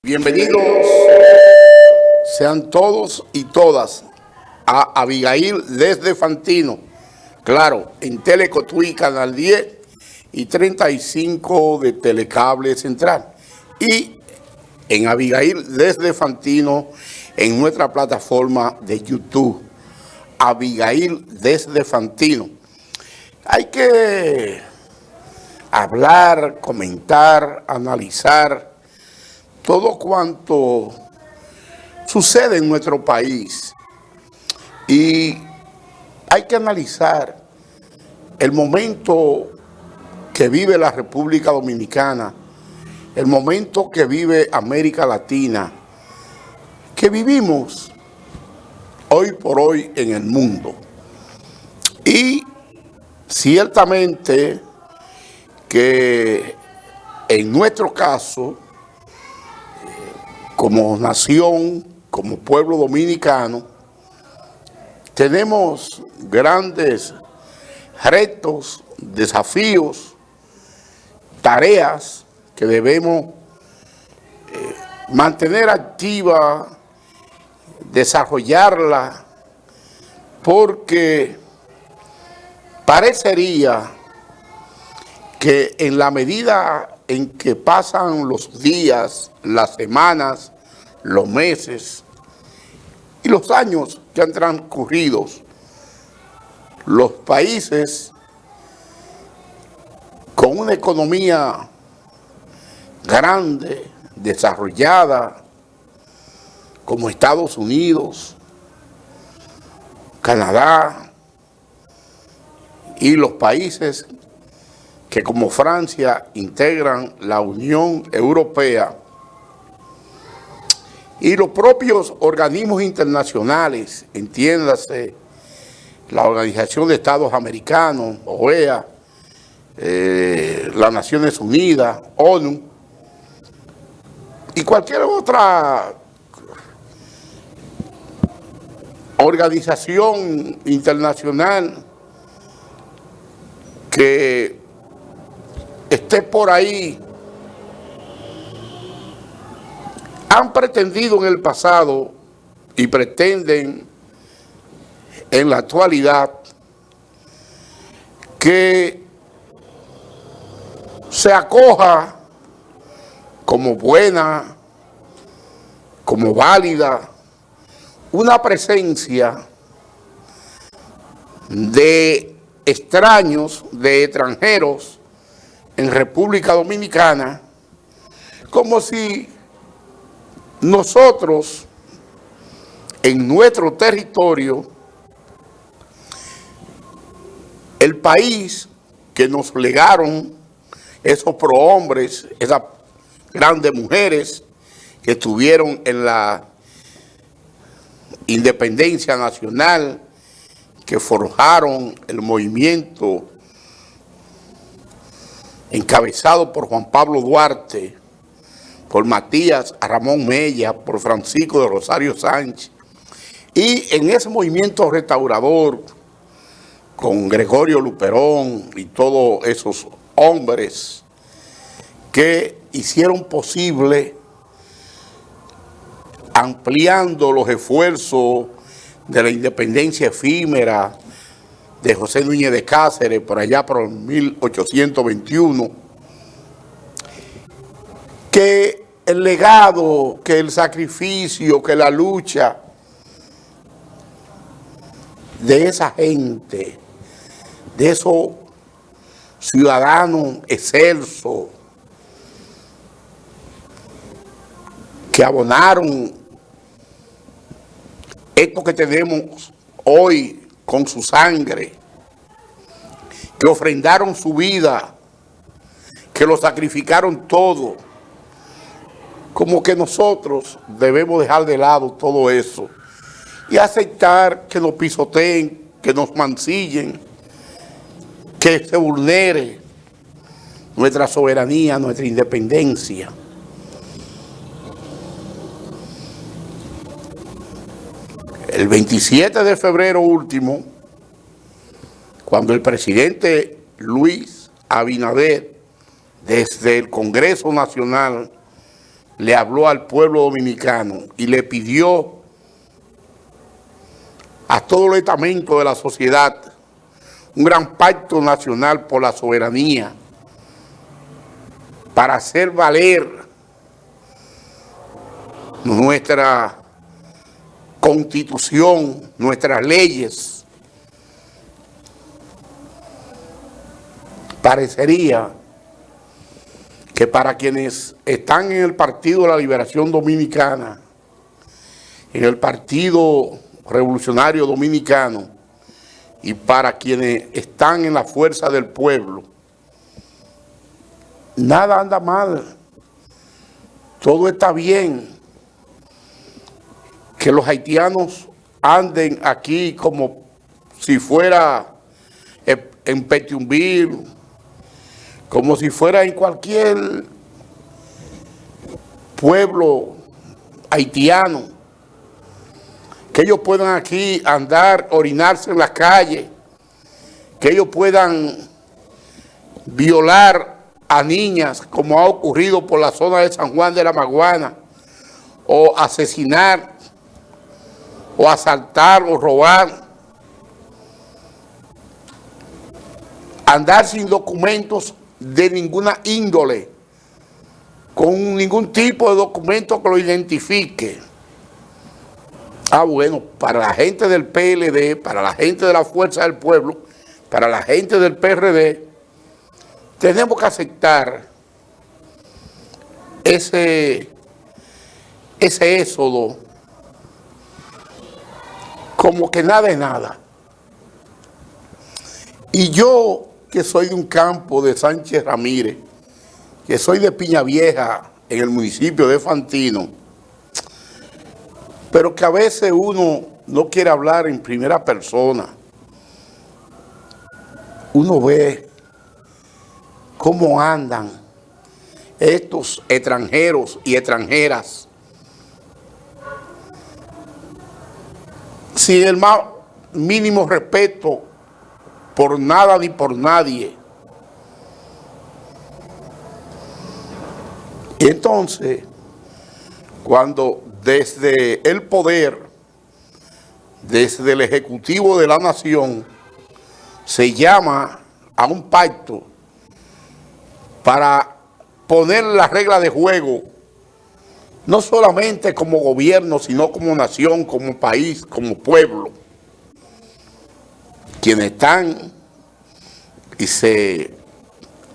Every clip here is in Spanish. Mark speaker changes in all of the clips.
Speaker 1: Bienvenidos sean todos y todas a Abigail desde Fantino, claro, en Telecotuí, Canal 10 y 35 de Telecable Central. Y en Abigail desde Fantino en nuestra plataforma de YouTube, Abigail desde Fantino. Hay que hablar, comentar, analizar todo cuanto sucede en nuestro país. Y hay que analizar el momento que vive la República Dominicana, el momento que vive América Latina, que vivimos hoy por hoy en el mundo. Y ciertamente que en nuestro caso, como nación, como pueblo dominicano, tenemos grandes retos, desafíos, tareas que debemos mantener activa, desarrollarla, porque parecería que en la medida en que pasan los días, las semanas, los meses y los años que han transcurrido, los países con una economía grande, desarrollada, como Estados Unidos, Canadá y los países que como Francia integran la Unión Europea, y los propios organismos internacionales, entiéndase, la Organización de Estados Americanos, OEA, las Naciones Unidas, ONU, y cualquier otra organización internacional que esté por ahí, han pretendido en el pasado y pretenden en la actualidad que se acoja como buena, como válida, una presencia de extraños, de extranjeros en República Dominicana, como si nosotros en nuestro territorio, el país que nos legaron esos prohombres, esas grandes mujeres que estuvieron en la independencia nacional, que forjaron el movimiento encabezado por Juan Pablo Duarte, por Matías Ramón Mella, por Francisco de Rosario Sánchez, y en ese movimiento restaurador, con Gregorio Luperón y todos esos hombres que hicieron posible, ampliando los esfuerzos de la independencia efímera de José Núñez de Cáceres, por allá por 1821, que el legado, que el sacrificio, que la lucha de esa gente, de esos ciudadanos excelsos que abonaron esto que tenemos hoy con su sangre, que ofrendaron su vida, que lo sacrificaron todo, como que nosotros debemos dejar de lado todo eso y aceptar que nos pisoteen, que nos mancillen, que se vulnere nuestra soberanía, nuestra independencia. El 27 de febrero último, cuando el presidente Luis Abinader, desde el Congreso Nacional, le habló al pueblo dominicano y le pidió a todo el estamento de la sociedad un gran pacto nacional por la soberanía para hacer valer nuestra constitución, nuestras leyes. Parecería que para quienes están en el Partido de la Liberación Dominicana, en el Partido Revolucionario Dominicano, y para quienes están en la fuerza del pueblo, nada anda mal, todo está bien. Que los haitianos anden aquí como si fuera en Petionville, como si fuera en cualquier pueblo haitiano, que ellos puedan aquí andar, orinarse en la calle, que ellos puedan violar a niñas, como ha ocurrido por la zona de San Juan de la Maguana, o asesinar, o asaltar, o robar, andar sin documentos de ninguna índole, con ningún tipo de documento que lo identifique. Bueno, para la gente del PLD, para la gente de la Fuerza del Pueblo, para la gente del PRD, tenemos que aceptar ese éxodo como que nada es nada. Y yo, que soy de un campo de Sánchez Ramírez, que soy de Piña Vieja, en el municipio de Fantino, pero que a veces uno no quiere hablar en primera persona, uno ve cómo andan estos extranjeros y extranjeras sin el más mínimo respeto por nada ni por nadie. Y entonces, cuando desde el poder, desde el Ejecutivo de la Nación, se llama a un pacto para poner las reglas de juego, no solamente como gobierno, sino como nación, como país, como pueblo, quienes están y se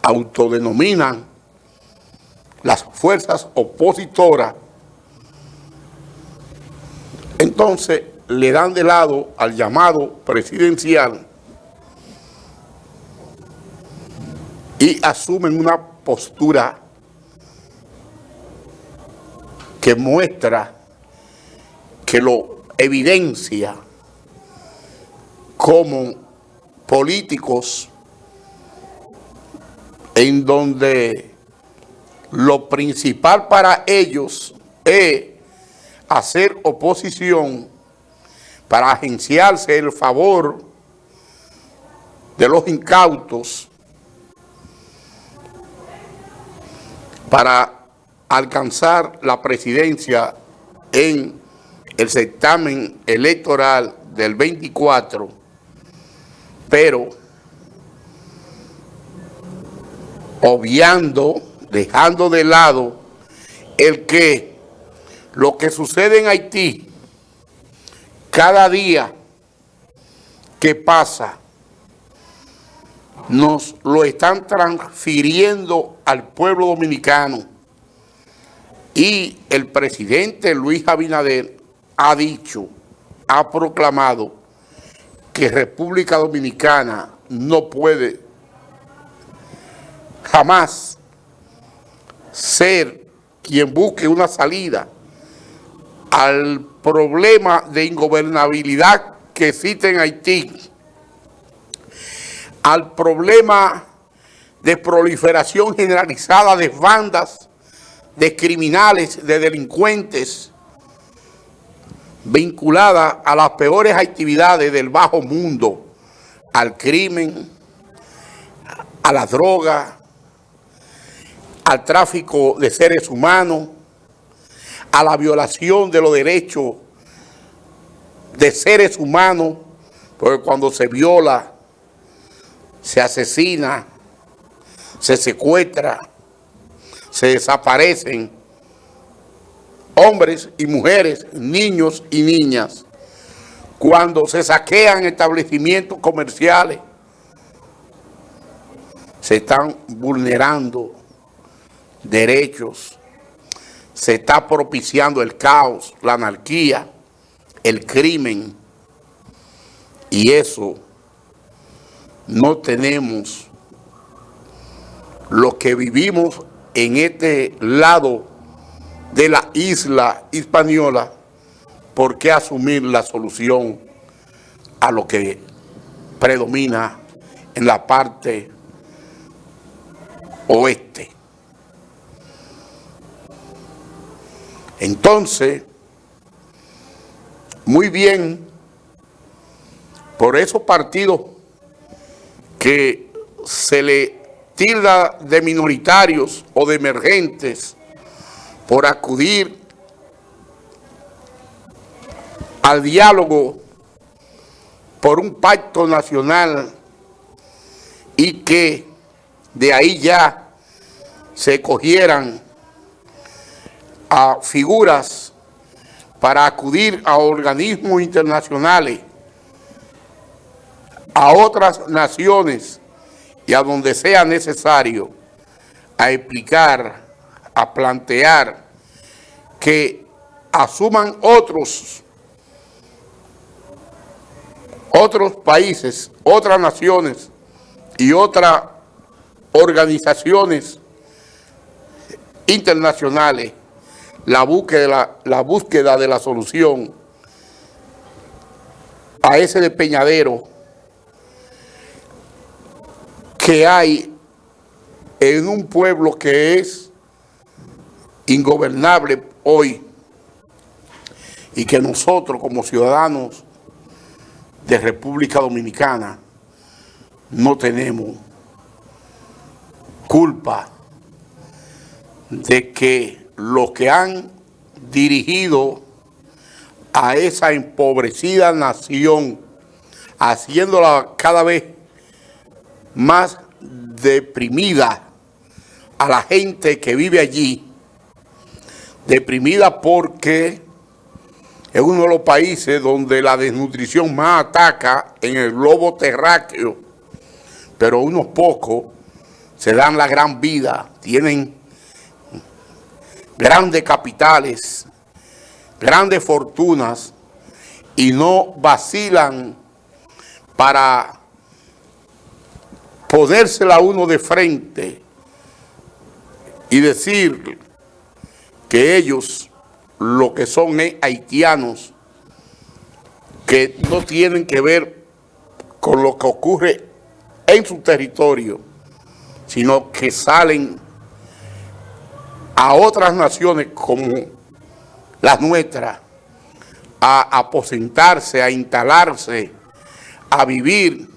Speaker 1: autodenominan las fuerzas opositoras, entonces le dan de lado al llamado presidencial y asumen una postura que muestra, que lo evidencia como políticos en donde lo principal para ellos es hacer oposición para agenciarse el favor de los incautos, para alcanzar la presidencia en el certamen electoral del 24, pero obviando, dejando de lado lo que sucede en Haití, cada día que pasa, nos lo están transfiriendo al pueblo dominicano. Y el presidente Luis Abinader ha dicho, ha proclamado que República Dominicana no puede jamás ser quien busque una salida al problema de ingobernabilidad que existe en Haití, al problema de proliferación generalizada de bandas, de criminales, de delincuentes, vinculada a las peores actividades del bajo mundo, al crimen, a la droga, al tráfico de seres humanos, a la violación de los derechos de seres humanos, porque cuando se viola, se asesina, se secuestra, se desaparecen hombres y mujeres, niños y niñas, cuando se saquean establecimientos comerciales, se están vulnerando derechos, se está propiciando el caos, la anarquía, el crimen, y eso no tenemos los que vivimos en este lado de la isla hispaniola, ¿por qué asumir la solución a lo que predomina en la parte oeste? Entonces, muy bien, por esos partidos que se le tilda de minoritarios o de emergentes por acudir al diálogo por un pacto nacional y que de ahí ya se cogieran a figuras para acudir a organismos internacionales, a otras naciones y a donde sea necesario, a explicar, a plantear que asuman otros países, otras naciones y otras organizaciones internacionales la búsqueda de la solución a ese despeñadero que hay en un pueblo que es ingobernable hoy y que nosotros como ciudadanos de República Dominicana no tenemos culpa de que los que han dirigido a esa empobrecida nación, haciéndola cada vez más deprimida a la gente que vive allí, deprimida porque es uno de los países donde la desnutrición más ataca en el globo terráqueo, pero unos pocos se dan la gran vida, tienen grandes capitales, grandes fortunas y no vacilan para ponérsela uno de frente y decir que ellos lo que son es haitianos, que no tienen que ver con lo que ocurre en su territorio, sino que salen a otras naciones como las nuestras a aposentarse, a instalarse, a vivir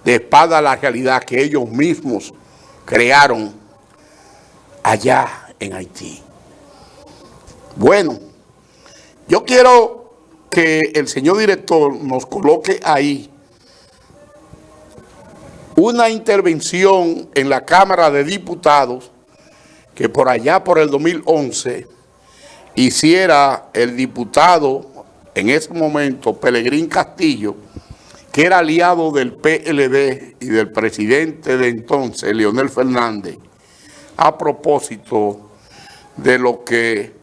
Speaker 1: de espalda a la realidad que ellos mismos crearon allá en Haití. Bueno, yo quiero que el señor director nos coloque ahí una intervención en la Cámara de Diputados que por allá por el 2011 hiciera el diputado en ese momento, Pelegrín Castillo, que era aliado del PLD y del presidente de entonces, Leonel Fernández, a propósito de lo que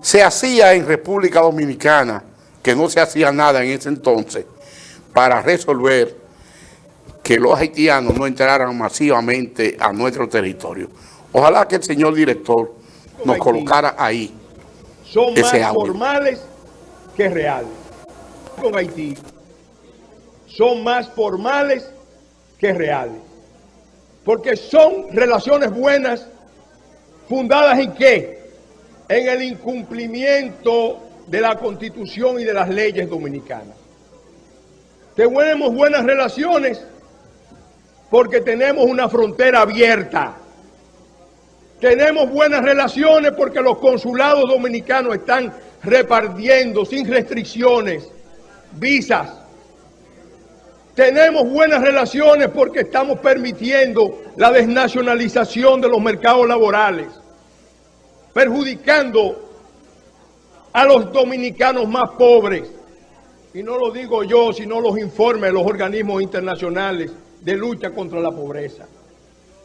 Speaker 1: se hacía en República Dominicana, que no se hacía nada en ese entonces, para resolver que los haitianos no entraran masivamente a nuestro territorio. Ojalá que el señor director nos colocara ahí
Speaker 2: son
Speaker 1: ese
Speaker 2: más
Speaker 1: audio.
Speaker 2: formales que reales. Con Haití son más formales que reales. Porque son relaciones buenas fundadas en ¿qué? En el incumplimiento de la Constitución y de las leyes dominicanas. Tenemos buenas relaciones porque tenemos una frontera abierta. Tenemos buenas relaciones porque los consulados dominicanos están repartiendo sin restricciones visas. Tenemos buenas relaciones porque estamos permitiendo la desnacionalización de los mercados laborales, perjudicando a los dominicanos más pobres. Y no lo digo yo, sino los informes de los organismos internacionales de lucha contra la pobreza.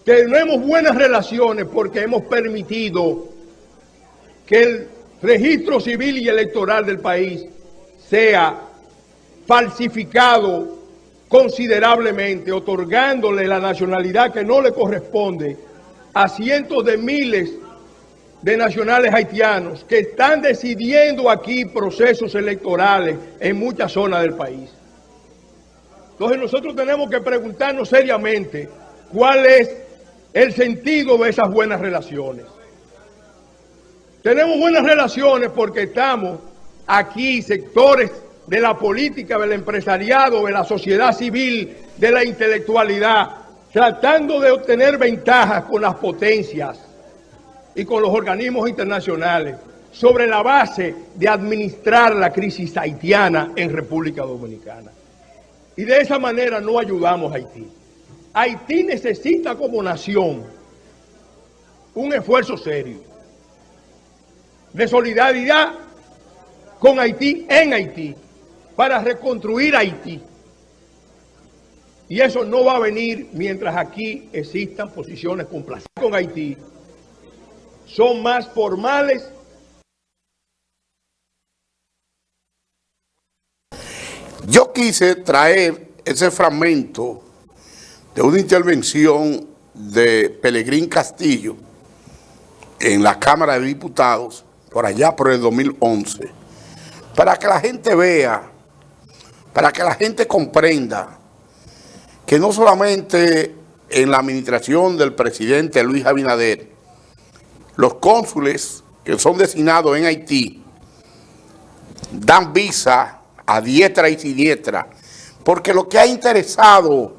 Speaker 2: Tenemos buenas relaciones porque hemos permitido que el registro civil y electoral del país sea falsificado considerablemente, otorgándole la nacionalidad que no le corresponde a cientos de miles de nacionales haitianos que están decidiendo aquí procesos electorales en muchas zonas del país. Entonces nosotros tenemos que preguntarnos seriamente cuál es el sentido de esas buenas relaciones. Tenemos buenas relaciones porque estamos aquí, sectores de la política, del empresariado, de la sociedad civil, de la intelectualidad, tratando de obtener ventajas con las potencias y con los organismos internacionales sobre la base de administrar la crisis haitiana en República Dominicana. Y de esa manera no ayudamos a Haití. Haití necesita como nación un esfuerzo serio de solidaridad con Haití, en Haití, para reconstruir Haití. Y eso no va a venir mientras aquí existan posiciones complacientes con Haití. Son más formales.
Speaker 1: Yo quise traer ese fragmento de una intervención de Pelegrín Castillo en la Cámara de Diputados, por allá por el 2011, para que la gente vea, para que la gente comprenda que no solamente en la administración del presidente Luis Abinader, los cónsules que son designados en Haití dan visa a diestra y siniestra, porque lo que ha interesado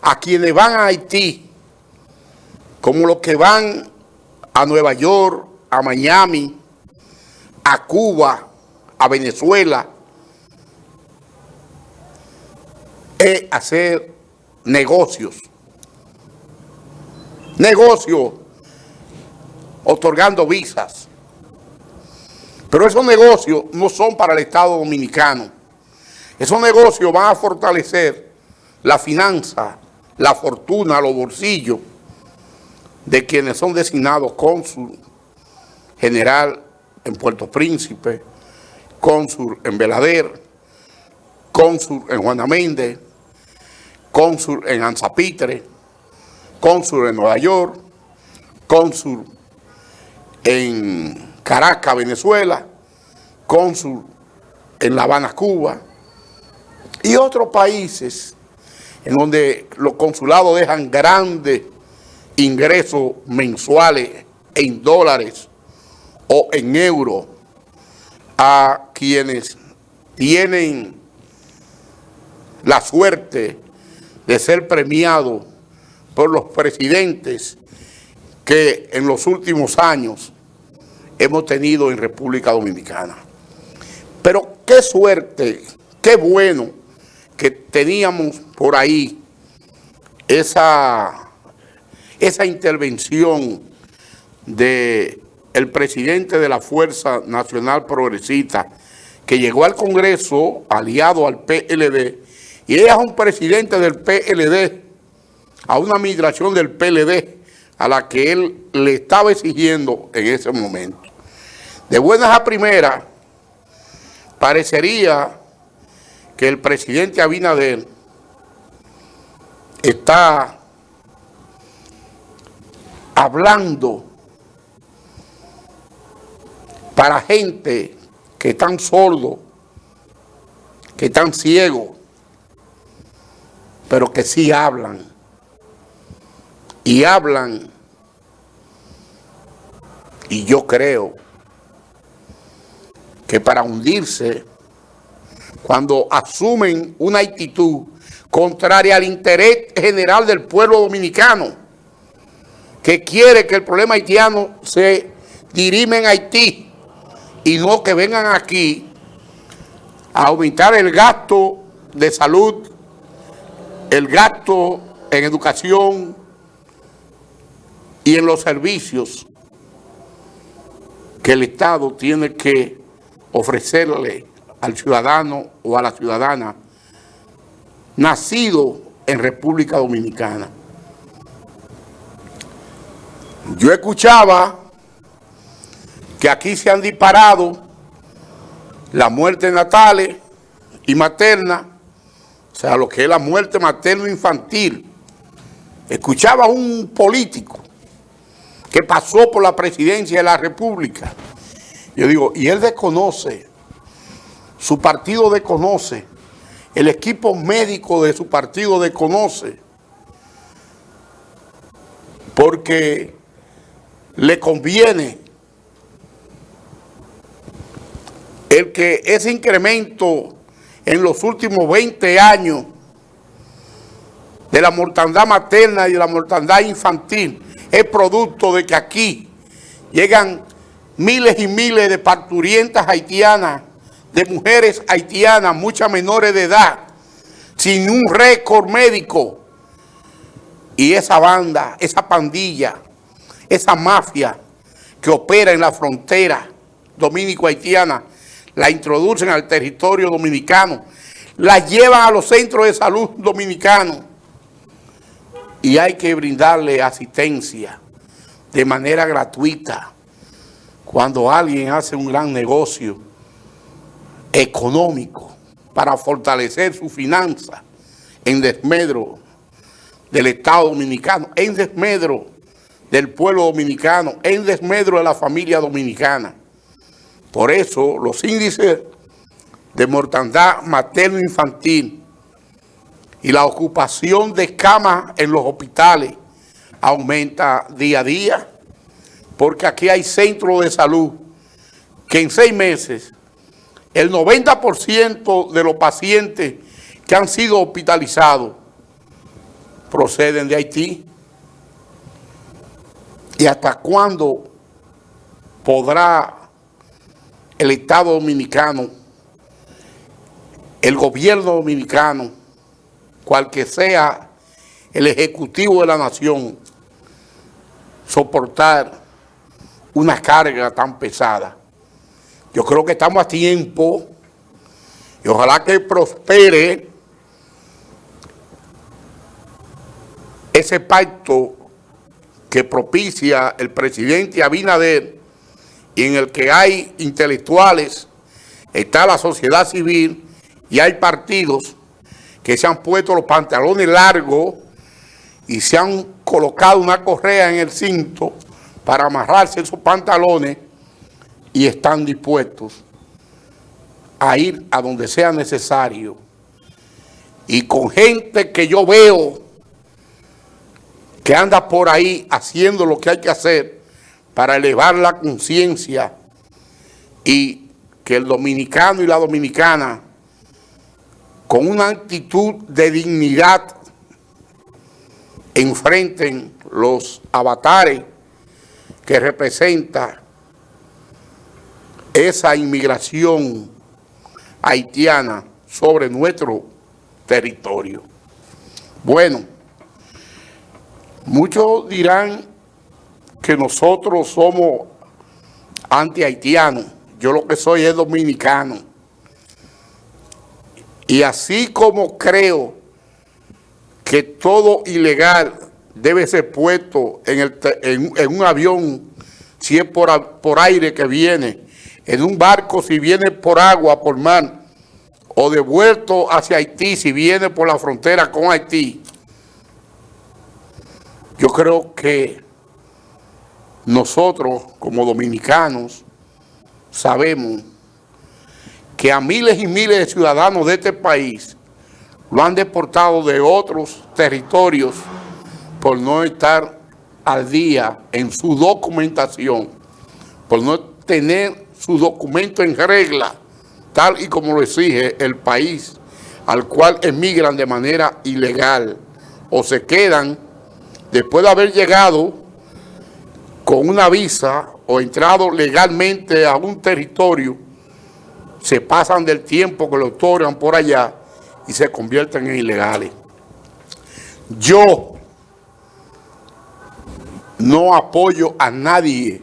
Speaker 1: a quienes van a Haití, como los que van a Nueva York, a Miami, a Cuba, a Venezuela, es hacer negocios. Negocios otorgando visas. Pero esos negocios no son para el Estado Dominicano. Esos negocios van a fortalecer la finanza, la fortuna, los bolsillos de quienes son designados cónsul general en Puerto Príncipe, cónsul en Belader, cónsul en Juana Méndez, cónsul en Anzapitre, cónsul en Nueva York, cónsul en Caracas, Venezuela, cónsul en La Habana, Cuba, y otros países en donde los consulados dejan grandes ingresos mensuales en dólares o en euros a quienes tienen la suerte de ser premiados por los presidentes que en los últimos años hemos tenido en República Dominicana. Pero qué suerte, qué bueno que teníamos por ahí esa intervención del presidente de la Fuerza Nacional Progresista, que llegó al Congreso aliado al PLD, y ella es un presidente del PLD, a una migración del PLD, a la que él le estaba exigiendo en ese momento. De buenas a primeras, parecería que el presidente Abinader está hablando para gente que están sordos, que están ciegos, pero que sí hablan. Y hablan, y yo creo que para hundirse, cuando asumen una actitud contraria al interés general del pueblo dominicano, que quiere que el problema haitiano se dirime en Haití y no que vengan aquí a aumentar el gasto de salud, el gasto en educación y en los servicios que el Estado tiene que ofrecerle al ciudadano o a la ciudadana nacido en República Dominicana. Yo escuchaba que aquí se han disparado las muertes natales y maternas, o sea, lo que es la muerte materno-infantil. Escuchaba a un político que pasó por la presidencia de la República. Yo digo, y él desconoce, su partido desconoce, el equipo médico de su partido desconoce, porque le conviene el que ese incremento en los últimos 20 años de la mortandad materna y de la mortandad infantil es producto de que aquí llegan miles y miles de parturientas haitianas, de mujeres haitianas, muchas menores de edad, sin un récord médico. Y esa banda, esa pandilla, esa mafia que opera en la frontera dominico-haitiana, la introducen al territorio dominicano, la llevan a los centros de salud dominicanos y hay que brindarle asistencia de manera gratuita cuando alguien hace un gran negocio económico para fortalecer su finanza en desmedro del Estado dominicano, en desmedro del pueblo dominicano, en desmedro de la familia dominicana. Por eso los índices de mortandad materno-infantil y la ocupación de camas en los hospitales aumenta día a día, porque aquí hay centros de salud que en 6 meses el 90% de los pacientes que han sido hospitalizados proceden de Haití. ¿Y hasta cuándo podrá el Estado dominicano, el gobierno dominicano, cual que sea el ejecutivo de la nación, soportar una carga tan pesada? Yo creo que estamos a tiempo y ojalá que prospere ese pacto que propicia el presidente Abinader y en el que hay intelectuales, está la sociedad civil y hay partidos que se han puesto los pantalones largos y se han colocado una correa en el cinto para amarrarse esos pantalones y están dispuestos a ir a donde sea necesario. Y con gente que yo veo que anda por ahí haciendo lo que hay que hacer para elevar la conciencia y que el dominicano y la dominicana con una actitud de dignidad enfrenten los avatares que representa esa inmigración haitiana sobre nuestro territorio. Bueno, muchos dirán que nosotros somos anti-haitianos. Yo lo que soy es dominicano. Y así como creo que todo ilegal debe ser puesto en un avión, si es por aire que viene, en un barco si viene por agua, por mar, o devuelto hacia Haití si viene por la frontera con Haití, yo creo que nosotros como dominicanos sabemos que a miles y miles de ciudadanos de este país lo han deportado de otros territorios por no estar al día en su documentación, por no tener su documento en regla, tal y como lo exige el país al cual emigran de manera ilegal o se quedan después de haber llegado con una visa o entrado legalmente a un territorio, se pasan del tiempo que lo otorgan por allá y se convierten en ilegales. Yo no apoyo a nadie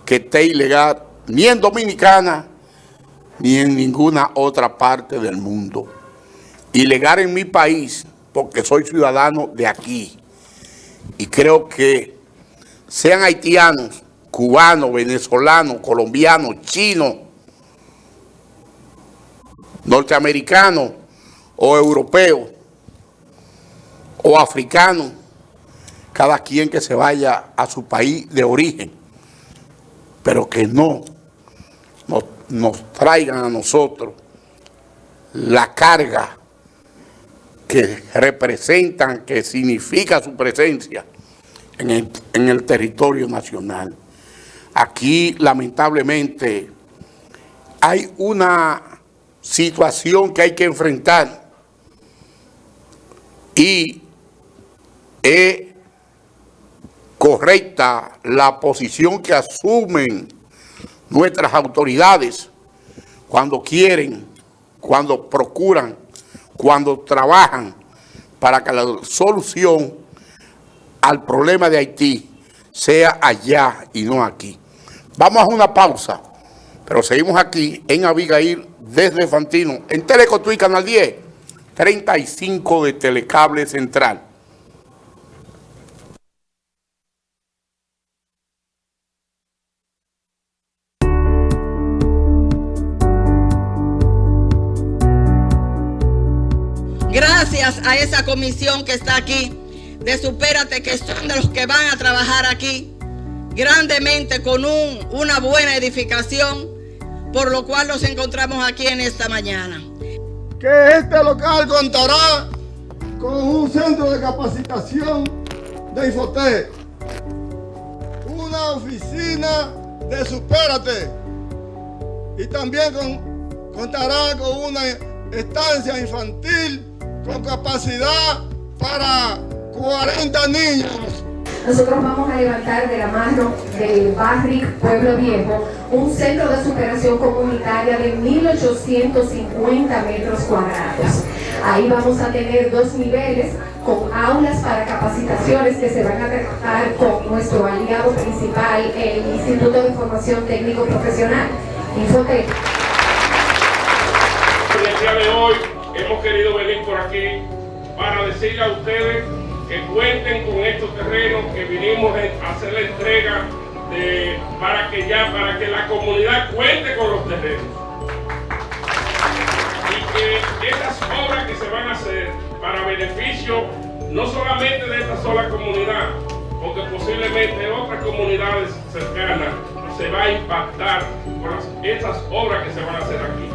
Speaker 1: que esté ilegal, ni en Dominicana, ni en ninguna otra parte del mundo. Ilegal en mi país, porque soy ciudadano de aquí. Y creo que sean haitianos, cubanos, venezolanos, colombianos, chinos, norteamericanos o europeos o africanos, cada quien que se vaya a su país de origen, pero que no nos traigan a nosotros la carga que representan, que significa su presencia en el territorio nacional. Aquí, lamentablemente, hay una situación que hay que enfrentar y es correcta la posición que asumen nuestras autoridades cuando quieren, cuando procuran, cuando trabajan para que la solución al problema de Haití sea allá y no aquí. Vamos a una pausa, pero seguimos aquí en Abigail desde Fantino, en Telecotuí, Canal 10, 35 de Telecable Central.
Speaker 3: Gracias a esa comisión que está aquí de Supérate, que son de los que van a trabajar aquí grandemente con una buena edificación, por lo cual nos encontramos aquí en esta mañana.
Speaker 2: Que este local contará con un centro de capacitación de Infotec, una oficina de Supérate y también contará con una estancia infantil con capacidad para 40 niños.
Speaker 4: Nosotros vamos a levantar de la mano del Barrick Pueblo Viejo un centro de superación comunitaria de 1.850 metros cuadrados. Ahí vamos a tener 2 niveles con aulas para capacitaciones que se van a tratar con nuestro aliado principal, el Instituto de Formación Técnico Profesional, Infotec.
Speaker 5: El día de hoy hemos querido venir por aquí para decirle a ustedes que cuenten con estos terrenos, que vinimos a hacer la entrega para que la comunidad cuente con los terrenos. Y que estas obras que se van a hacer para beneficio no solamente de esta sola comunidad, porque posiblemente otras comunidades cercanas se va a impactar por estas obras que se van a hacer aquí.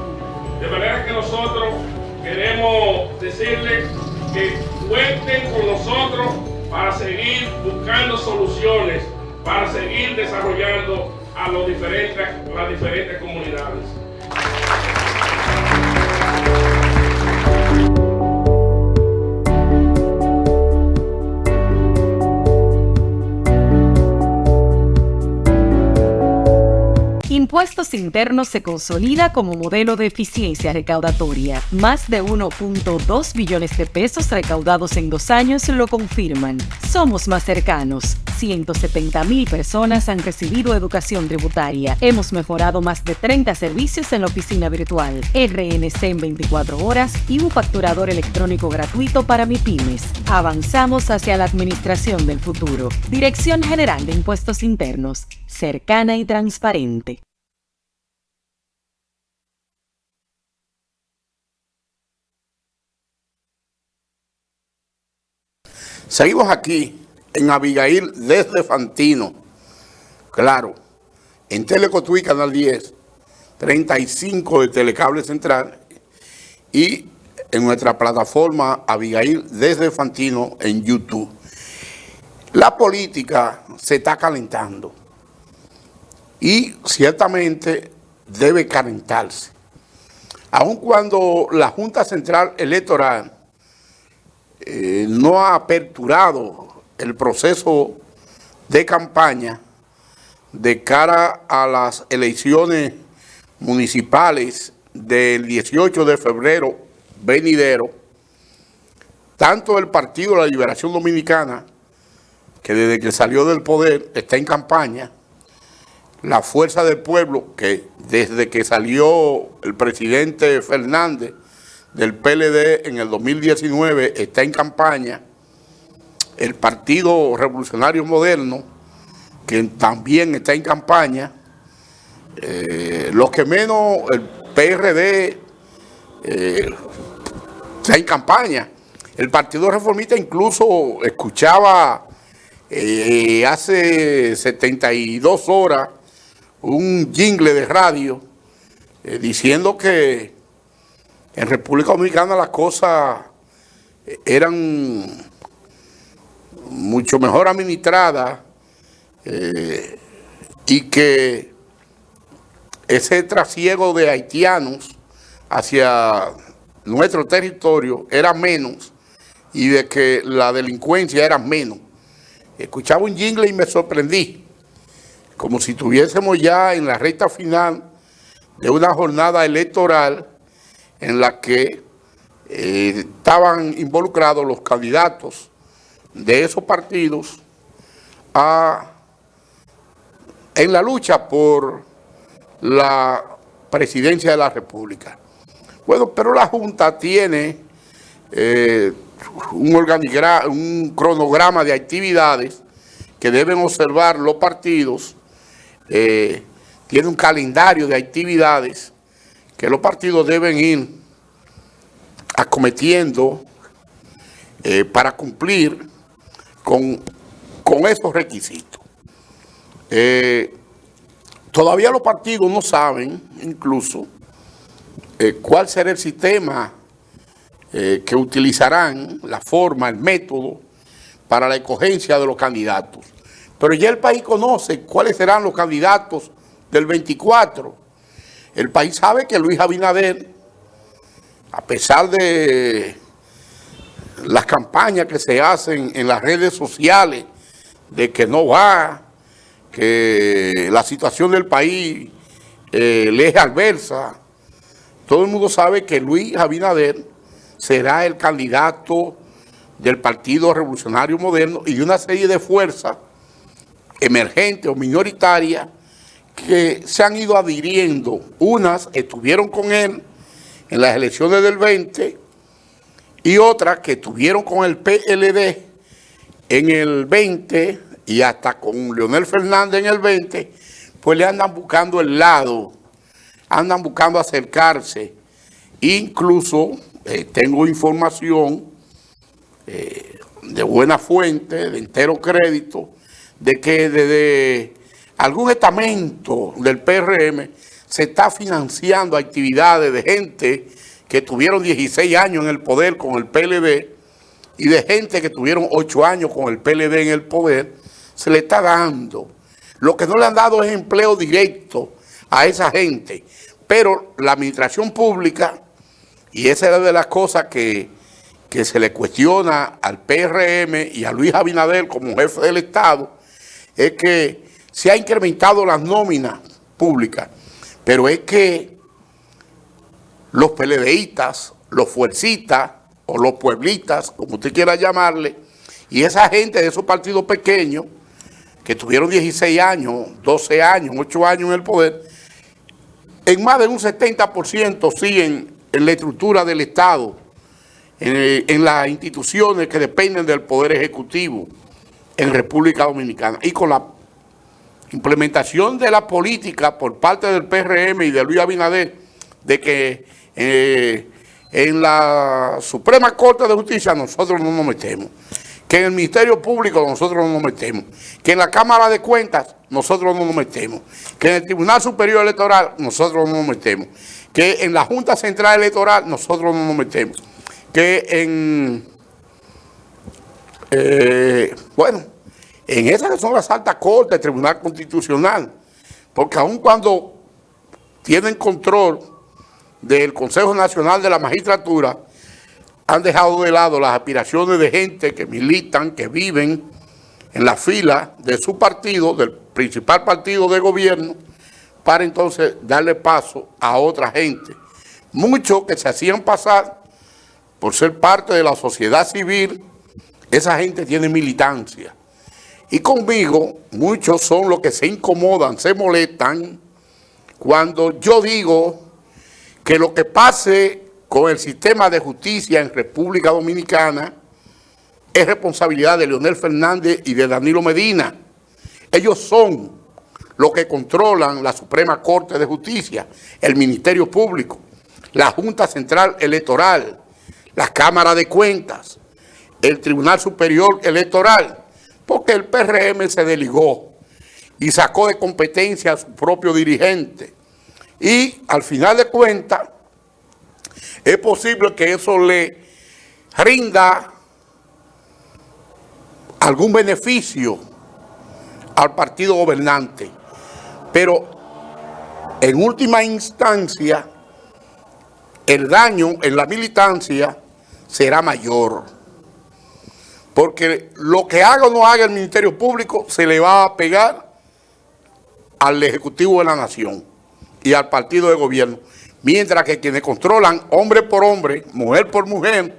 Speaker 5: De manera que nosotros queremos decirles que cuenten con nosotros para seguir buscando soluciones, para seguir desarrollando a las diferentes comunidades.
Speaker 6: Impuestos Internos se consolida como modelo de eficiencia recaudatoria. Más de 1.2 billones de pesos recaudados en 2 años lo confirman. Somos más cercanos. 170,000 personas han recibido educación tributaria. Hemos mejorado más de 30 servicios en la oficina virtual, RNC en 24 horas y un facturador electrónico gratuito para MIPYMES. Avanzamos hacia la administración del futuro. Dirección General de Impuestos Internos, cercana y transparente.
Speaker 1: Seguimos aquí en Abigail desde Fantino, claro, en Telecotuí, Canal 10, 35 de Telecable Central y en nuestra plataforma Abigail desde Fantino en YouTube. La política se está calentando y ciertamente debe calentarse. Aun cuando la Junta Central Electoral no ha aperturado el proceso de campaña, de cara a las elecciones municipales del 18 de febrero venidero, tanto el Partido de la Liberación Dominicana, que desde que salió del poder está en campaña, la Fuerza del Pueblo, que desde que salió el presidente Fernández del PLD en el 2019 está en campaña, el Partido Revolucionario Moderno, que también está en campaña, los que menos, el PRD está en campaña. El Partido Reformista incluso escuchaba hace 72 horas un jingle de radio diciendo que en República Dominicana las cosas eran mucho mejor administradas y que ese trasiego de haitianos hacia nuestro territorio era menos y de que la delincuencia era menos. Escuchaba un jingle y me sorprendí, como si estuviésemos ya en la recta final de una jornada electoral en la que estaban involucrados los candidatos de esos partidos en la lucha por la presidencia de la República. Bueno, pero la Junta tiene un cronograma de actividades que deben observar los partidos, tiene un calendario de actividades que los partidos deben ir acometiendo para cumplir con esos requisitos. Todavía los partidos no saben, incluso, cuál será el sistema que utilizarán, la forma, el método para la escogencia de los candidatos. Pero ya el país conoce cuáles serán los candidatos del 24. El país sabe que Luis Abinader, a pesar de las campañas que se hacen en las redes sociales, de que no va, que la situación del país le es adversa, todo el mundo sabe que Luis Abinader será el candidato del Partido Revolucionario Moderno y de una serie de fuerzas emergentes o minoritarias que se han ido adhiriendo. Unas estuvieron con él en las elecciones del 20 y otras que estuvieron con el PLD en el 20 y hasta con Leonel Fernández en el 20, pues le andan buscando el lado, andan buscando acercarse. Incluso tengo información de buena fuente, de entero crédito, de que desde algún estamento del PRM se está financiando actividades de gente que tuvieron 16 años en el poder con el PLD y de gente que tuvieron 8 años con el PLD en el poder, se le está dando. Lo que no le han dado es empleo directo a esa gente, pero la administración pública, y esa era de las cosas que se le cuestiona al PRM y a Luis Abinader como jefe del Estado, es que se ha incrementado las nóminas públicas, pero es que los PLDistas, los fuercistas o los pueblitas, como usted quiera llamarle, y esa gente de esos partidos pequeños que tuvieron 16 años, 12 años, 8 años en el poder, en más de un 70% siguen en la estructura del Estado, en las instituciones que dependen del Poder Ejecutivo en República Dominicana. Y con la implementación de la política por parte del PRM y de Luis Abinader, de que en la Suprema Corte de Justicia nosotros no nos metemos, que en el Ministerio Público nosotros no nos metemos, que en la Cámara de Cuentas nosotros no nos metemos, que en el Tribunal Superior Electoral nosotros no nos metemos, que en la Junta Central Electoral nosotros no nos metemos, que en esas que son las altas cortes, el Tribunal Constitucional, porque aun cuando tienen control del Consejo Nacional de la Magistratura, han dejado de lado las aspiraciones de gente que militan, que viven en la fila de su partido, del principal partido de gobierno, para entonces darle paso a otra gente. Muchos que se hacían pasar por ser parte de la sociedad civil, esa gente tiene militancia. Y conmigo, muchos son los que se incomodan, se molestan, cuando yo digo que lo que pase con el sistema de justicia en República Dominicana es responsabilidad de Leonel Fernández y de Danilo Medina. Ellos son los que controlan la Suprema Corte de Justicia, el Ministerio Público, la Junta Central Electoral, la Cámara de Cuentas, el Tribunal Superior Electoral, porque el PRM se desligó y sacó de competencia a su propio dirigente. Y al final de cuentas, es posible que eso le rinda algún beneficio al partido gobernante, pero en última instancia el daño en la militancia será mayor, porque lo que haga o no haga el Ministerio Público se le va a pegar al Ejecutivo de la Nación y al partido de gobierno, mientras que quienes controlan hombre por hombre, mujer por mujer,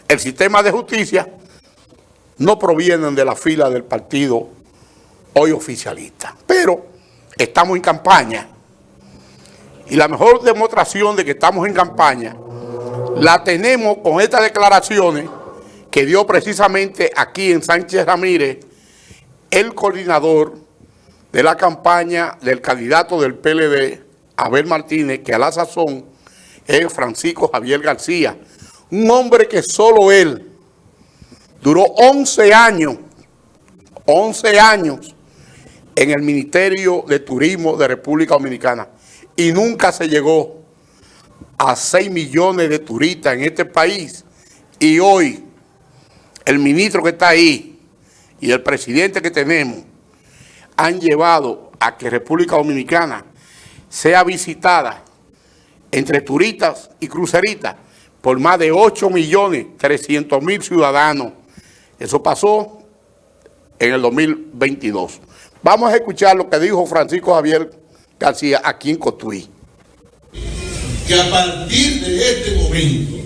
Speaker 1: el sistema de justicia, no provienen de la fila del partido hoy oficialista. Pero estamos en campaña y la mejor demostración de que estamos en campaña la tenemos con estas declaraciones que dio precisamente aquí en Sánchez Ramírez el coordinador de la campaña del candidato del PLD, Abel Martínez, que a la sazón es Francisco Javier García, un hombre que solo él duró 11 años en el Ministerio de Turismo de República Dominicana y nunca se llegó a 6 millones de turistas en este país. Y hoy el ministro que está ahí y el presidente que tenemos han llevado a que República Dominicana sea visitada entre turistas y cruceristas por más de 8.300.000 ciudadanos. Eso pasó en el 2022. Vamos a escuchar lo que dijo Francisco Javier García aquí en Cotuí.
Speaker 7: Que a partir de este momento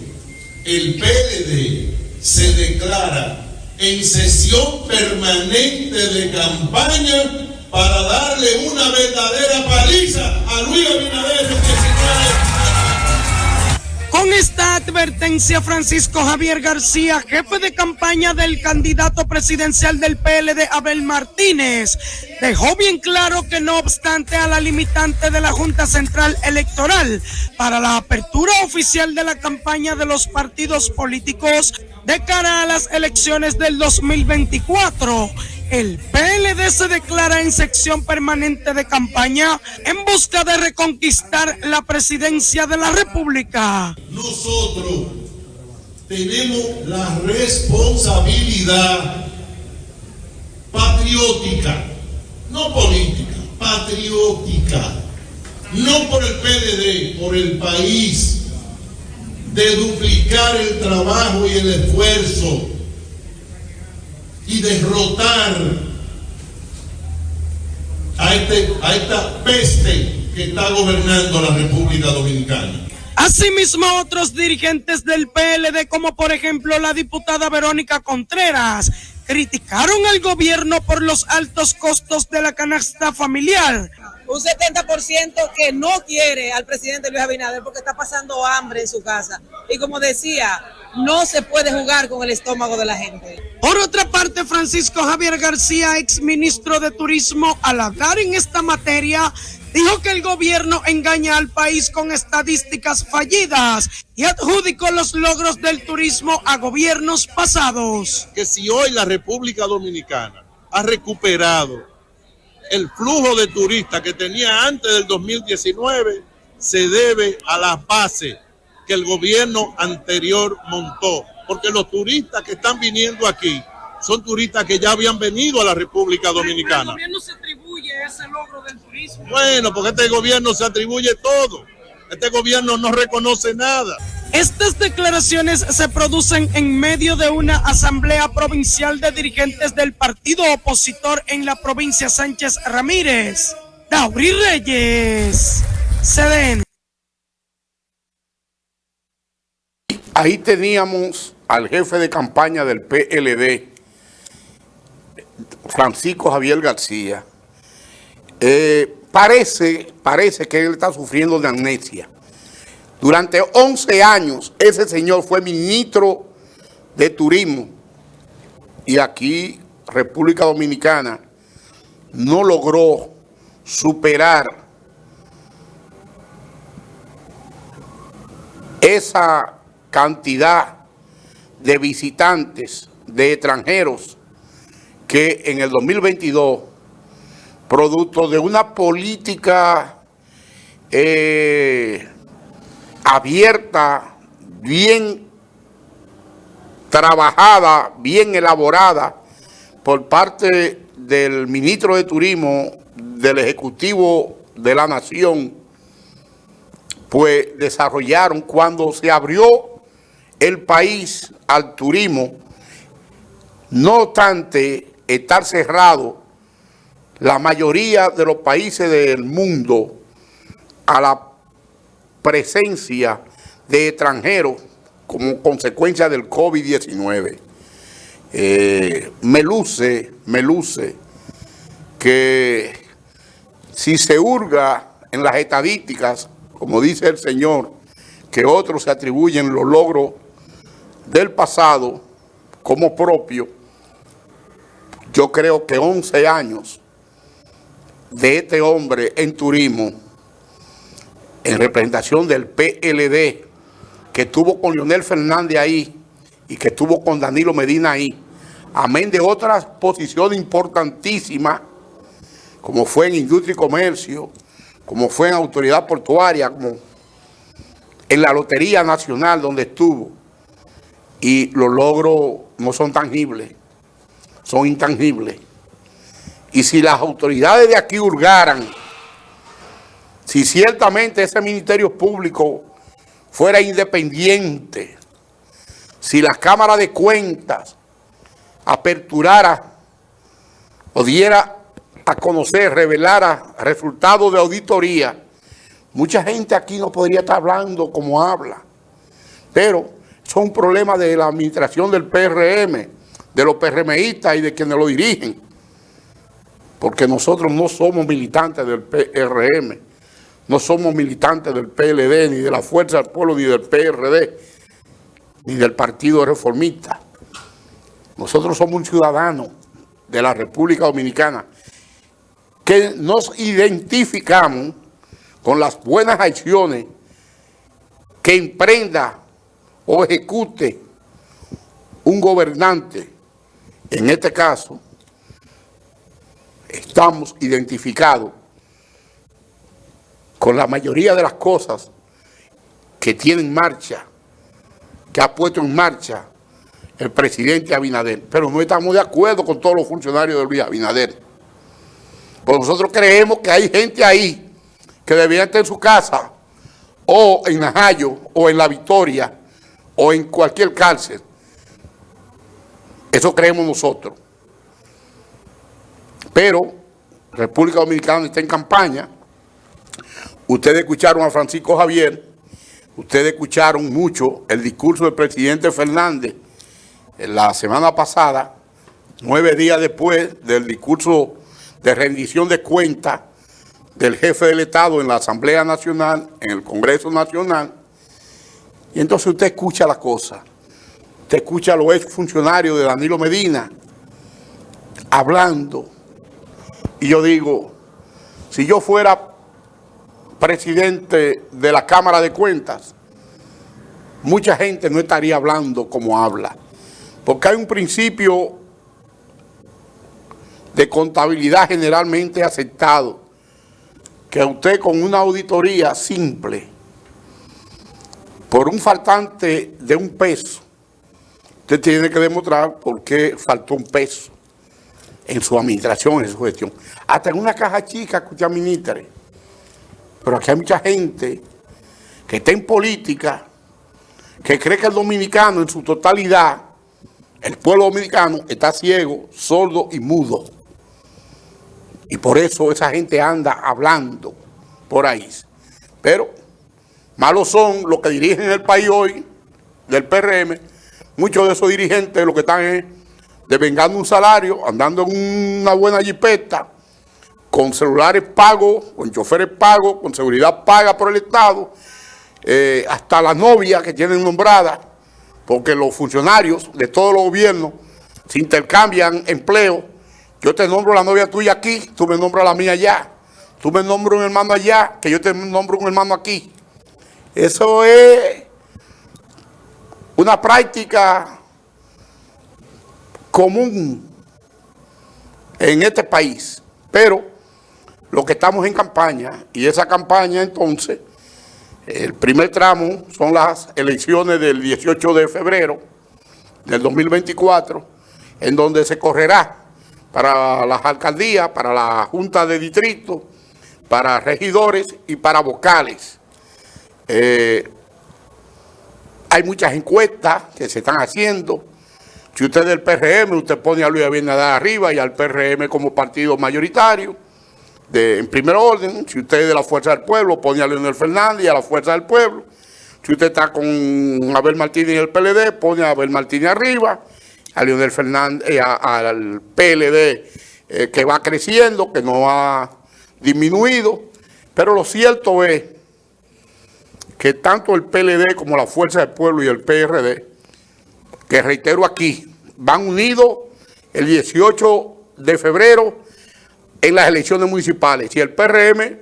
Speaker 7: el PLD se declara en sesión permanente de campaña para darle una verdadera paliza a Luis Abinader el 19.
Speaker 8: Con esta advertencia, Francisco Javier García, jefe de campaña del candidato presidencial del PLD, Abel Martínez, dejó bien claro que no obstante a la limitante de la Junta Central Electoral para la apertura oficial de la campaña de los partidos políticos de cara a las elecciones del 2024, el PLD se declara en sección permanente de campaña en busca de reconquistar la presidencia de la República.
Speaker 7: Nosotros tenemos la responsabilidad patriótica, no política, patriótica, no por el PLD, por el país, de duplicar el trabajo y el esfuerzo y derrotar a esta peste que está gobernando la República Dominicana.
Speaker 8: Asimismo, otros dirigentes del PLD, como por ejemplo la diputada Verónica Contreras, criticaron al gobierno por los altos costos de la canasta familiar.
Speaker 9: Un 70% que no quiere al presidente Luis Abinader porque está pasando hambre en su casa. Y como decía, no se puede jugar con el estómago de la gente.
Speaker 8: Por otra parte, Francisco Javier García, exministro de Turismo, al hablar en esta materia, dijo que el gobierno engaña al país con estadísticas fallidas y adjudicó los logros del turismo a gobiernos pasados.
Speaker 7: Que si hoy la República Dominicana ha recuperado el flujo de turistas que tenía antes del 2019, se debe a las bases que el gobierno anterior montó. Porque los turistas que están viniendo aquí son turistas que ya habían venido a la República Dominicana.
Speaker 8: ¿El gobierno se atribuye ese logro del turismo?
Speaker 7: Bueno, porque este gobierno se atribuye todo. Este gobierno no reconoce nada.
Speaker 8: Estas declaraciones se producen en medio de una asamblea provincial de dirigentes del partido opositor en la provincia Sánchez Ramírez. Dauri Reyes, CDN.
Speaker 1: Ahí teníamos al jefe de campaña del PLD, Francisco Javier García. Parece que él está sufriendo de amnesia. Durante 11 años ese señor fue ministro de Turismo y aquí República Dominicana no logró superar esa cantidad de visitantes, de extranjeros que en el 2022, producto de una política abierta, bien trabajada, bien elaborada por parte del ministro de Turismo, del Ejecutivo de la Nación, pues desarrollaron cuando se abrió el país al turismo. No obstante estar cerrado la mayoría de los países del mundo a la presencia de extranjeros como consecuencia del COVID-19. Me luce que si se hurga en las estadísticas, como dice el señor, que otros se atribuyen los logros del pasado como propio, yo creo que 11 años de este hombre en turismo, en representación del PLD, que estuvo con Leonel Fernández ahí y que estuvo con Danilo Medina ahí, amén de otras posiciones importantísimas, como fue en Industria y Comercio, como fue en Autoridad Portuaria, como en la Lotería Nacional donde estuvo. Y los logros no son tangibles, son intangibles. Y si las autoridades de aquí hurgaran, si ciertamente ese Ministerio Público fuera independiente, si las cámaras de cuentas aperturara o diera a conocer, revelara resultados de auditoría, mucha gente aquí no podría estar hablando como habla. Pero son problemas de la administración del PRM, de los PRMistas y de quienes lo dirigen. Porque nosotros no somos militantes del PRM, no somos militantes del PLD, ni de la Fuerza del Pueblo, ni del PRD, ni del Partido Reformista. Nosotros somos un ciudadano de la República Dominicana que nos identificamos con las buenas acciones que emprenda o ejecute un gobernante. En este caso, estamos identificados con la mayoría de las cosas que tiene en marcha, que ha puesto en marcha el presidente Abinader. Pero no estamos de acuerdo con todos los funcionarios de Luis Abinader. Pues nosotros creemos que hay gente ahí que debería estar en su casa, o en Najayo, o en La Victoria, o en cualquier cárcel. Eso creemos nosotros. Pero República Dominicana está en campaña. Ustedes escucharon a Francisco Javier, ustedes escucharon mucho el discurso del presidente Fernández la semana pasada, 9 días después del discurso de rendición de cuentas del jefe del Estado en la Asamblea Nacional, en el Congreso Nacional. Y entonces usted escucha la cosa. Usted escucha a los exfuncionarios de Danilo Medina hablando. Y yo digo, si yo fuera presidente de la Cámara de Cuentas, mucha gente no estaría hablando como habla. Porque hay un principio de contabilidad generalmente aceptado, que usted con una auditoría simple, por un faltante de un peso, usted tiene que demostrar por qué faltó un peso en su administración, en su gestión. Hasta en una caja chica que usted administre. Pero aquí hay mucha gente que está en política que cree que el dominicano en su totalidad, el pueblo dominicano, está ciego, sordo y mudo. Y por eso esa gente anda hablando por ahí. Pero malos son los que dirigen el país hoy, del PRM. Muchos de esos dirigentes lo que están es devengando un salario, andando en una buena jipeta, con celulares pagos, con choferes pagos, con seguridad paga por el Estado, hasta las novias que tienen nombradas, porque los funcionarios de todos los gobiernos se intercambian empleo. Yo te nombro la novia tuya aquí, tú me nombras la mía allá. Tú me nombras un hermano allá, que yo te nombro un hermano aquí. Eso es una práctica común en este país. Pero lo que estamos en campaña, y esa campaña entonces, el primer tramo son las elecciones del 18 de febrero del 2024, en donde se correrá para las alcaldías, para la junta de distrito, para regidores y para vocales. Hay muchas encuestas que se están haciendo. Si usted es del PRM, usted pone a Luis Abinader arriba y al PRM como partido mayoritario, en primer orden. Si usted es de la Fuerza del Pueblo, pone a Leonel Fernández y a la Fuerza del Pueblo. Si usted está con Abel Martínez y el PLD, pone a Abel Martínez arriba, a Leonel Fernández, al PLD que va creciendo, que no ha disminuido. Pero lo cierto es que tanto el PLD como la Fuerza del Pueblo y el PRD, que reitero aquí, van unidos el 18 de febrero en las elecciones municipales. Si el PRM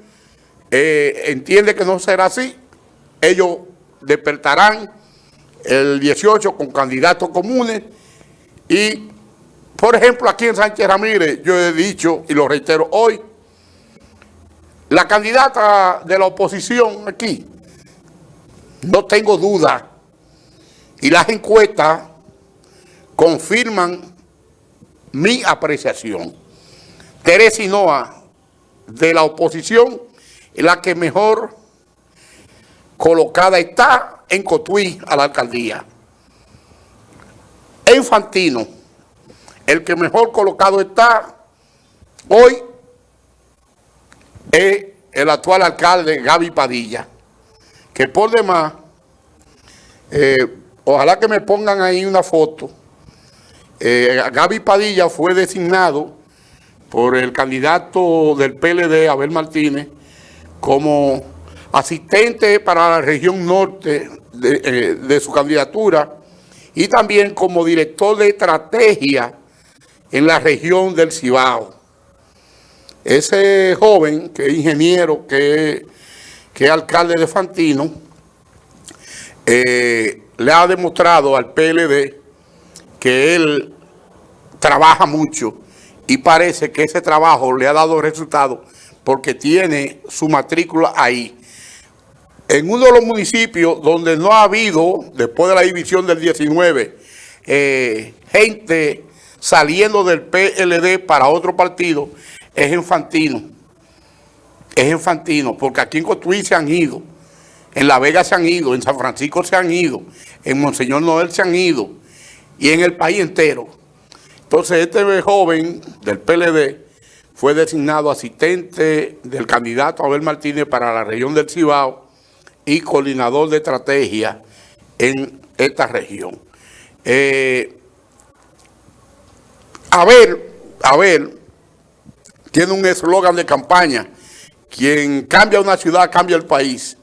Speaker 1: entiende que no será así, ellos despertarán el 18 con candidatos comunes. Y, por ejemplo, aquí en Sánchez Ramírez, yo he dicho y lo reitero hoy, la candidata de la oposición aquí, no tengo duda, y las encuestas confirman mi apreciación. Teresa Hinoa, de la oposición, es la que mejor colocada está en Cotuí a la alcaldía. En Fantino, el que mejor colocado está hoy es el actual alcalde Gaby Padilla, que por demás, ojalá que me pongan ahí una foto. Gaby Padilla fue designado por el candidato del PLD, Abel Martínez, como asistente para la región norte de su candidatura y también como director de estrategia en la región del Cibao. Ese joven, que es ingeniero, que es alcalde de Fantino, le ha demostrado al PLD que él trabaja mucho y parece que ese trabajo le ha dado resultados porque tiene su matrícula ahí. En uno de los municipios donde no ha habido, después de la división del 19, gente saliendo del PLD para otro partido, es en Fantino. Es en Fantino, porque aquí en Cotuí se han ido, en La Vega se han ido, en San Francisco se han ido, en Monseñor Noel se han ido, y en el país entero. Entonces este joven del PLD fue designado asistente del candidato Abel Martínez para la región del Cibao y coordinador de estrategia en esta región. Abel tiene un eslogan de campaña: quien cambia una ciudad, cambia el país.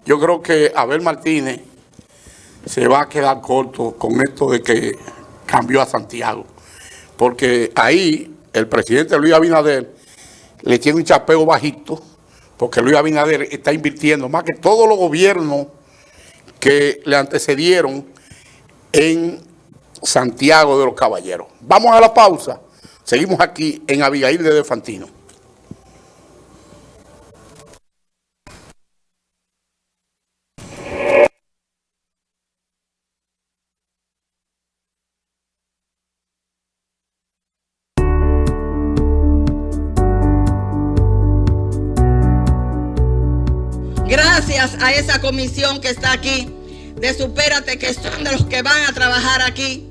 Speaker 1: Yo creo que Abel Martínez se va a quedar corto con esto de que cambió a Santiago. Porque ahí el presidente Luis Abinader le tiene un chapeo bajito, porque Luis Abinader está invirtiendo más que todos los gobiernos que le antecedieron en Santiago de los Caballeros. Vamos a la pausa. Seguimos aquí en Abigail de Fantino.
Speaker 3: Gracias a esa comisión que está aquí de Supérate, que son de los que van a trabajar aquí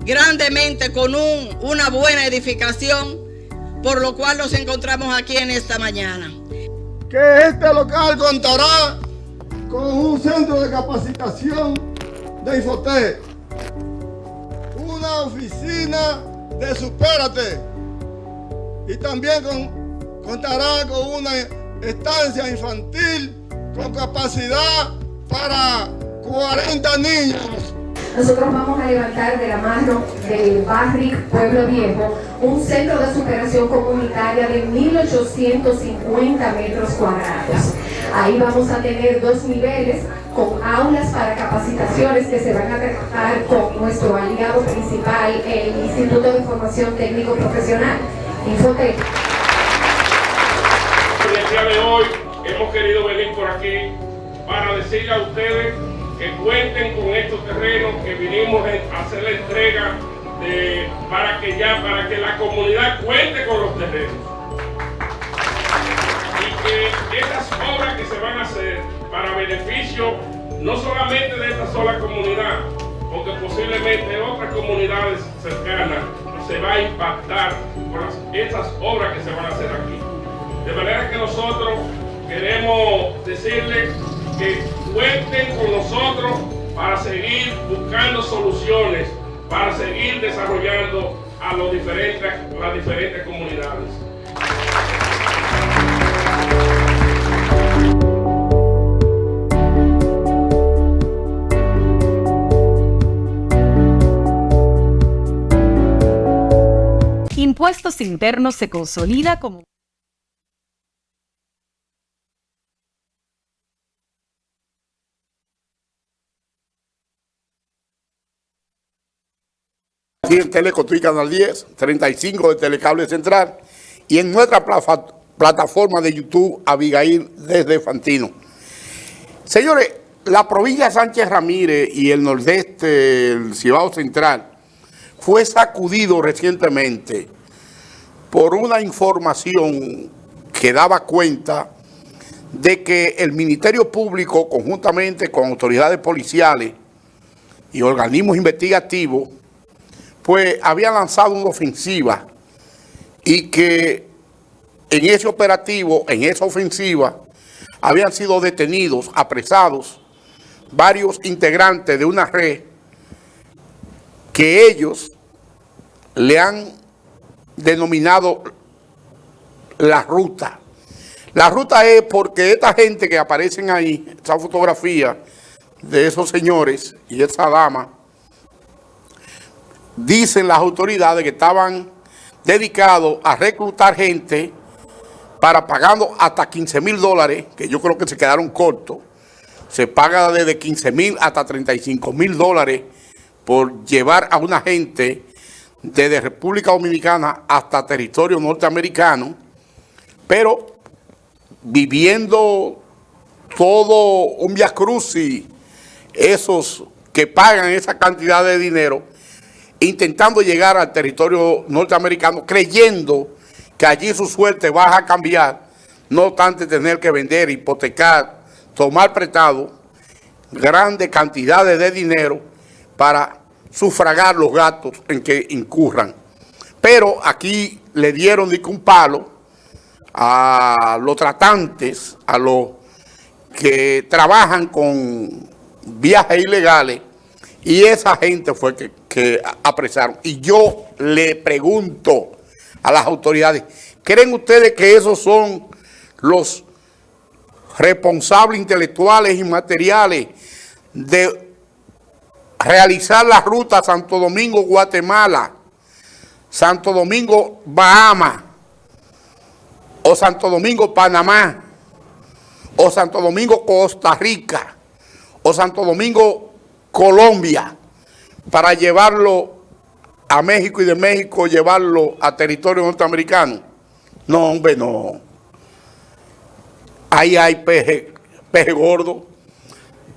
Speaker 3: grandemente con una buena edificación, por lo cual nos encontramos aquí en esta mañana.
Speaker 2: Que este local contará con un centro de capacitación de Infotec, una oficina de Supérate y también contará con una estancia infantil con capacidad para 40 niños.
Speaker 4: Nosotros vamos a levantar de la mano del Barrick Pueblo Viejo un centro de superación comunitaria de 1.850 metros cuadrados. Ahí vamos a tener 2 niveles con aulas para capacitaciones que se van a tratar con nuestro aliado principal, el Instituto de Formación Técnico Profesional, Infotec.
Speaker 5: El día de hoy hemos querido venir por aquí para decirle a ustedes que cuenten con estos terrenos, que vinimos a hacer la entrega para que la comunidad cuente con los terrenos. Y que estas obras que se van a hacer para beneficio no solamente de esta sola comunidad, porque posiblemente otras comunidades cercanas se va a impactar por estas obras que se van a hacer aquí. De manera que nosotros queremos decirles que cuenten con nosotros para seguir buscando soluciones, para seguir desarrollando a las diferentes comunidades.
Speaker 6: Impuestos Internos se consolida como
Speaker 1: en Telecotuí Canal 10, 35 de Telecable Central y en nuestra plataforma de YouTube Abigail desde Fantino. Señores, la provincia de Sánchez Ramírez y el nordeste, el Cibao Central, fue sacudido recientemente por una información que daba cuenta de que el Ministerio Público, conjuntamente con autoridades policiales y organismos investigativos, pues había lanzado una ofensiva y que en ese operativo, en esa ofensiva, habían sido detenidos, apresados, varios integrantes de una red que ellos le han denominado la ruta. La ruta es porque esta gente que aparecen ahí, esa fotografía de esos señores y esa dama, dicen las autoridades que estaban dedicados a reclutar gente para pagando hasta $15,000, que yo creo que se quedaron cortos. Se paga desde $15,000 hasta $35,000 por llevar a una gente desde República Dominicana hasta territorio norteamericano, pero viviendo todo un viacrucis, esos que pagan esa cantidad de dinero, intentando llegar al territorio norteamericano, creyendo que allí su suerte va a cambiar, no obstante tener que vender, hipotecar, tomar prestado grandes cantidades de dinero para sufragar los gastos en que incurran. Pero aquí le dieron un palo a los tratantes, a los que trabajan con viajes ilegales, y esa gente fue que apresaron. Y yo le pregunto a las autoridades, ¿creen ustedes que esos son los responsables intelectuales y materiales de realizar la ruta Santo Domingo-Guatemala, Santo Domingo-Bahamas, o Santo Domingo-Panamá, o Santo Domingo-Costa Rica, o Santo Domingo-Colombia, para llevarlo a México y de México llevarlo a territorio norteamericano? No, hombre, no. Ahí hay peje gordo.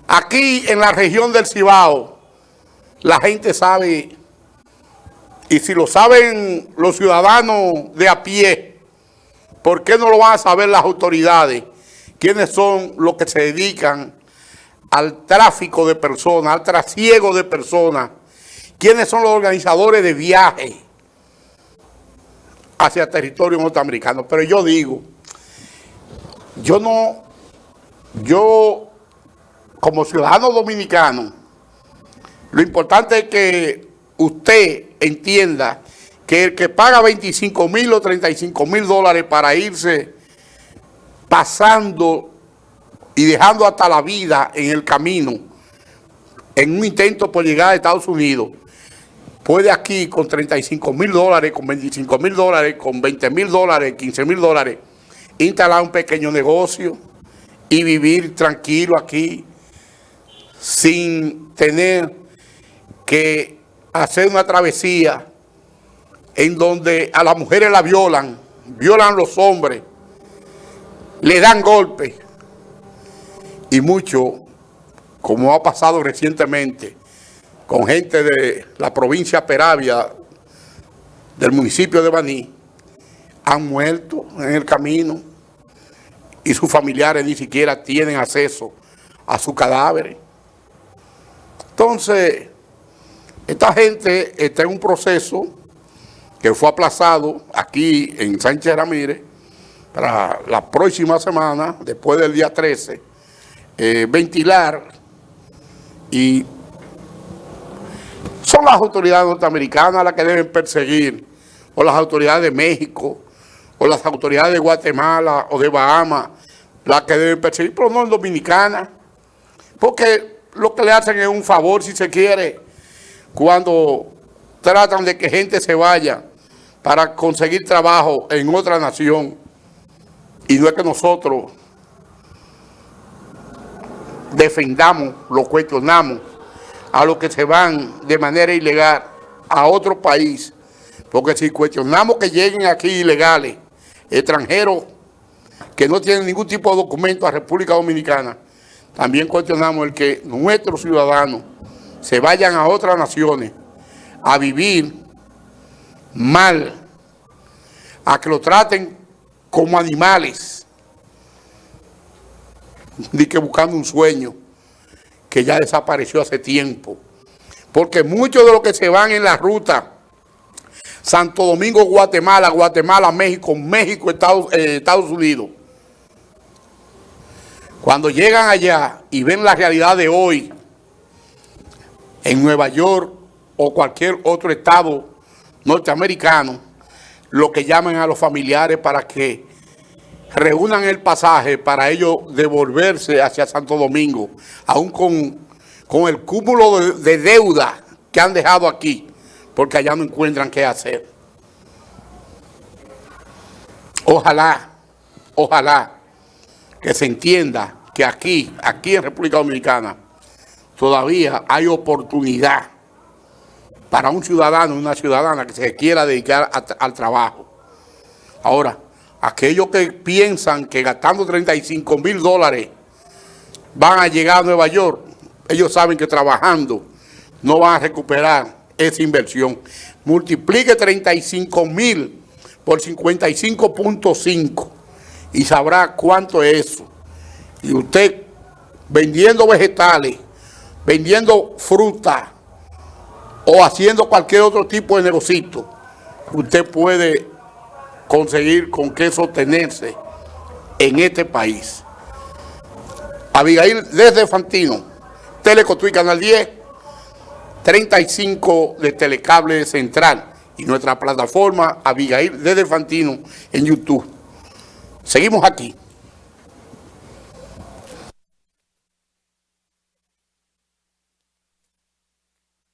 Speaker 1: Aquí en la región del Cibao, la gente sabe, y si lo saben los ciudadanos de a pie, ¿por qué no lo van a saber las autoridades? ¿Quiénes son los que se dedican al tráfico de personas, al trasiego de personas. ¿Quiénes son los organizadores de viajes hacia territorio norteamericano? Pero yo digo, yo como ciudadano dominicano, lo importante es que usted entienda que el que paga 25,000 o 35,000 dólares para irse pasando y dejando hasta la vida en el camino, en un intento por llegar a Estados Unidos, puede aquí con 35,000 dólares, con 25,000 dólares, con 20,000 dólares, 15,000 dólares, instalar un pequeño negocio y vivir tranquilo aquí, sin tener que hacer una travesía en donde a las mujeres la violan los hombres, le dan golpes. Y mucho, como ha pasado recientemente con gente de la provincia Peravia, del municipio de Baní, han muerto en el camino y sus familiares ni siquiera tienen acceso a sus cadáveres. Entonces, esta gente está en un proceso que fue aplazado aquí en Sánchez Ramírez para la próxima semana, después del día 13, ventilar, y son las autoridades norteamericanas las que deben perseguir, o las autoridades de México, o las autoridades de Guatemala o de Bahamas, las que deben perseguir, pero no en Dominicana, porque lo que le hacen es un favor, si se quiere, cuando tratan de que gente se vaya para conseguir trabajo en otra nación, y no es que nosotros defendamos, lo cuestionamos a los que se van de manera ilegal a otro país, porque si cuestionamos que lleguen aquí ilegales, extranjeros que no tienen ningún tipo de documento a República Dominicana, también cuestionamos el que nuestros ciudadanos se vayan a otras naciones a vivir mal, a que lo traten como animales, ni que buscando un sueño que ya desapareció hace tiempo. Porque muchos de los que se van en la ruta Santo Domingo, Guatemala, Guatemala, México, México, Estados Unidos, cuando llegan allá y ven la realidad de hoy en Nueva York o cualquier otro estado norteamericano, lo que llaman a los familiares para que reúnan el pasaje para ellos devolverse hacia Santo Domingo, aún con el cúmulo de deuda que han dejado aquí, porque allá no encuentran qué hacer. Ojalá que se entienda que aquí en República Dominicana, todavía hay oportunidad para un ciudadano y una ciudadana que se quiera dedicar al trabajo. Ahora, aquellos que piensan que gastando 35,000 dólares van a llegar a Nueva York, ellos saben que trabajando no van a recuperar esa inversión. Multiplique 35,000 por 55.5 y sabrá cuánto es eso. Y usted vendiendo vegetales, vendiendo fruta o haciendo cualquier otro tipo de negocito, usted puede conseguir con qué sostenerse en este país. Abigail desde Fantino, Telecotuí Canal 10, 35 de Telecable Central y nuestra plataforma Abigail desde Fantino en YouTube. Seguimos aquí.